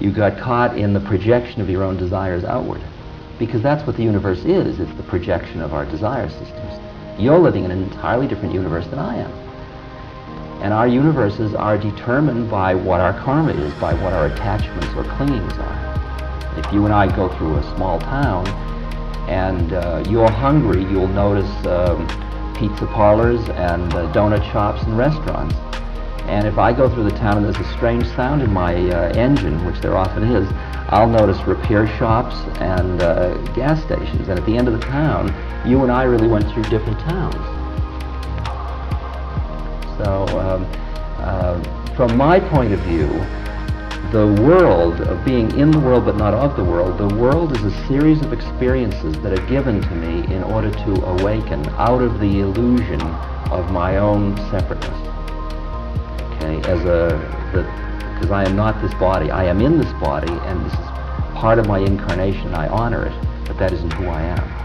you got caught in the projection of your own desires outward. Because that's what the universe is. It's the projection of our desire systems. You're living in an entirely different universe than I am. And our universes are determined by what our karma is, by what our attachments or clingings are. If you and I go through a small town and you're hungry, you'll notice pizza parlors and donut shops and restaurants. And if I go through the town and there's a strange sound in my engine, which there often is, I'll notice repair shops and gas stations. And at the end of the town, you and I really went through different towns. So from my point of view, the world, of being in the world but not of the world is a series of experiences that are given to me in order to awaken out of the illusion of my own separateness. Okay, because I am not this body. I am in this body, and this is part of my incarnation. I honor it, but that isn't who I am.